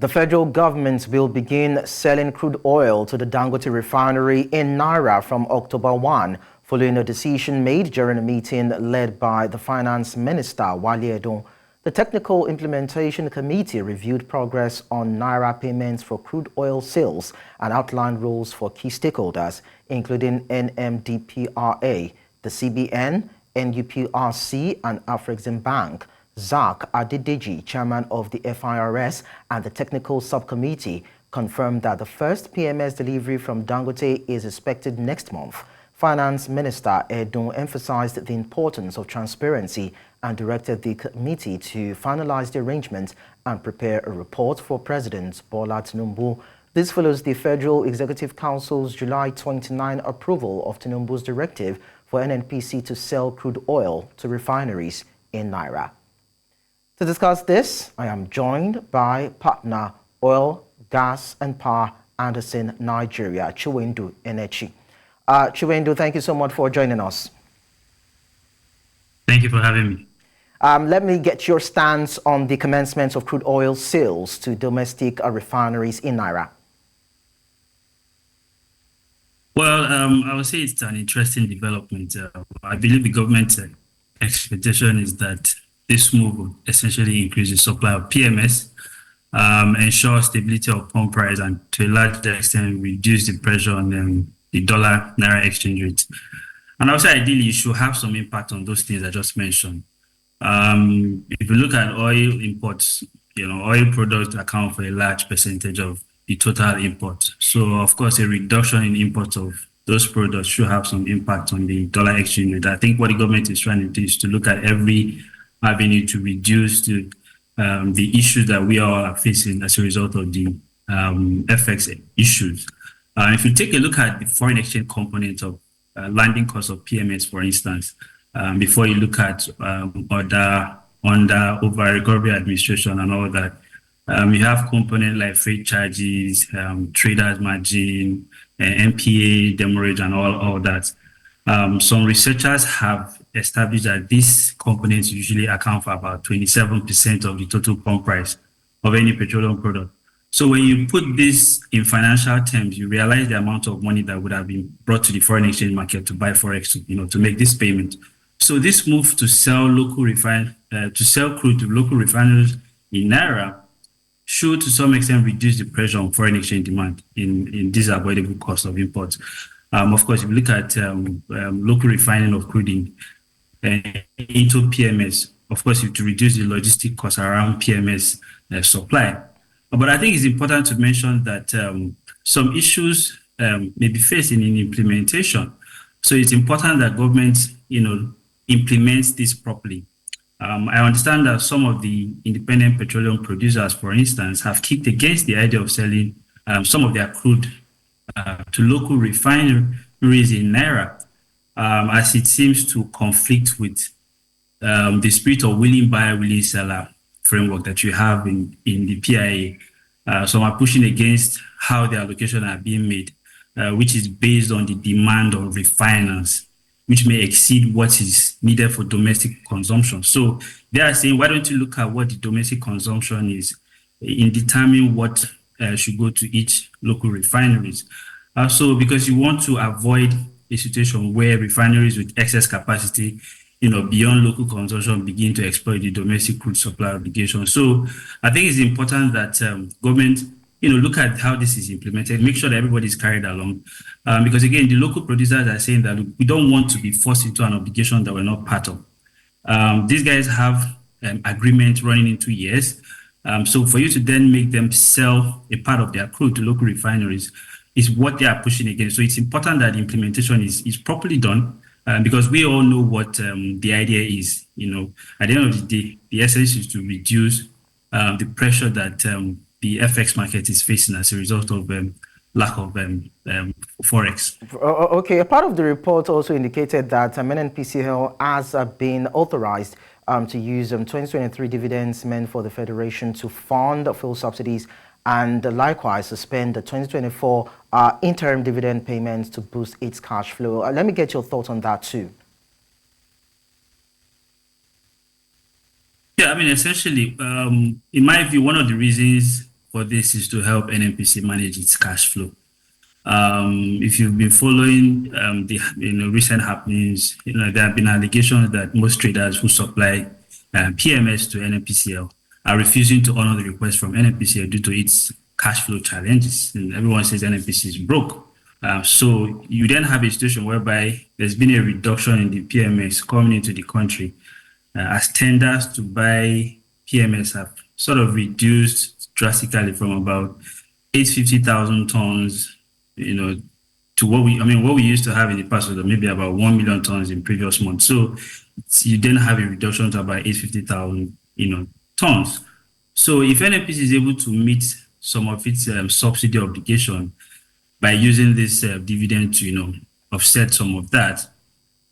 The federal government will begin selling crude oil to the Dangote Refinery in Naira from October 1, following a decision made during a meeting led by the Finance Minister Wale Edun. The Technical Implementation Committee reviewed progress on Naira payments for crude oil sales and outlined rules for key stakeholders, including NMDPRA, the CBN, NUPRC, and Afreximbank. Zacch Adedeji, chairman of the FIRS and the technical subcommittee, confirmed that the first PMS delivery from Dangote is expected next month. Finance Minister Edun emphasized the importance of transparency and directed the committee to finalize the arrangement and prepare a report for President Bola Tinubu. This follows the Federal Executive Council's July 29 approval of Tinubu's directive for NNPC to sell crude oil to refineries in Naira. To discuss this, I am joined by partner Oil, Gas and Power Andersen, Nigeria, Chinwendu Enech. Chinwendu, thank you so much for joining us. Thank you for having me. Let me get your stance on the commencement of crude oil sales to domestic refineries in Naira. Well, I would say it's an interesting development. I believe the government's expectation is that this move will essentially increase the supply of PMS, ensure stability of pump price, and to a large extent reduce the pressure on the dollar-naira exchange rate. And I would say ideally it should have some impact on those things I just mentioned. If you look at oil imports, oil products account for a large percentage of the total imports. So, of course, a reduction in imports of those products should have some impact on the dollar exchange rate. I think what the government is trying to do is to look at every avenue to reduce the issues that we all are facing as a result of the FX issues. If you take a look at the foreign exchange component of landing cost of PMS, for instance, before you look at under over recovery administration and all that, you have components like freight charges, traders margin, MPA, demurrage, and all that. Some researchers have established that these components usually account for about 27% of the total pump price of any petroleum product. So when you put this in financial terms, you realize the amount of money that would have been brought to the foreign exchange market to buy forex, to make this payment. So this move to sell crude to local refineries in Naira should, to some extent, reduce the pressure on foreign exchange demand in this avoidable cost of imports. Of course, if you look at local refining of crude into PMS, of course, you have to reduce the logistic costs around PMS supply. But I think it's important to mention that some issues may be faced in implementation. So it's important that government, implements this properly. I understand that some of the independent petroleum producers, for instance, have kicked against the idea of selling some of their crude to local refineries in Naira, as it seems to conflict with the spirit of willing buyer, willing seller framework that you have in the PIA. Some are pushing against how the allocation are being made, which is based on the demand of refiners, which may exceed what is needed for domestic consumption. So they are saying, why don't you look at what the domestic consumption is in determining what should go to each local refineries. So because you want to avoid a situation where refineries with excess capacity, beyond local consumption begin to exploit the domestic crude supply obligation. So I think it's important that government, look at how this is implemented, make sure that everybody is carried along. Because again, the local producers are saying that we don't want to be forced into an obligation that we're not part of. These guys have agreements running in 2 years. So for you to then make them sell a part of their crude to local refineries is what they are pushing against. So it's important that the implementation is properly done. Because we all know what the idea is, at the end of the day, the essence is to reduce the pressure that the FX market is facing as a result of lack of forex. Okay, a part of the report also indicated that NNPC has been authorized to use 2023 dividends meant for the Federation to fund fuel subsidies and likewise suspend the 2024 interim dividend payments to boost its cash flow. Let me get your thoughts on that too. Yeah, I mean, essentially, in my view, one of the reasons for this is to help NNPC manage its cash flow. If you've been following the recent happenings, there have been allegations that most traders who supply PMS to NNPCL are refusing to honor the request from NNPCL due to its cash flow challenges. And everyone says NNPC is broke. So you then have a situation whereby there's been a reduction in the PMS coming into the country as tenders to buy PMS have sort of reduced drastically from about 850,000 tons, to what we used to have in the past was maybe about 1 million tons in previous months. So you then have a reduction to about 850,000, tons. So if NNPC is able to meet some of its subsidy obligation by using this dividend to, offset some of that,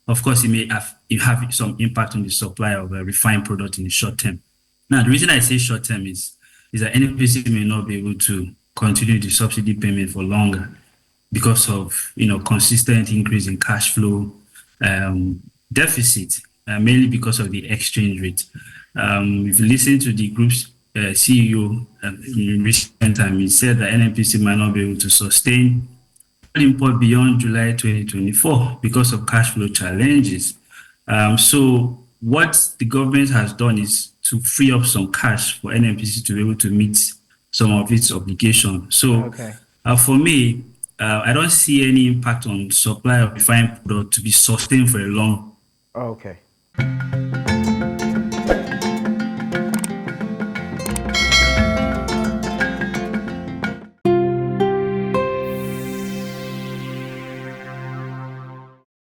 of course, it may have some impact on the supply of a refined product in the short term. Now, the reason I say short term is that NNPC may not be able to continue the subsidy payment for longer because of consistent increase in cash flow deficit, mainly because of the exchange rate. If you listen to the group's CEO in recent time, he said that NNPC might not be able to sustain import beyond July 2024 because of cash flow challenges. So what the government has done is to free up some cash for NNPC to be able to meet some of its obligations. So for me, I don't see any impact on supply of refined product to be sustained for a long. Okay.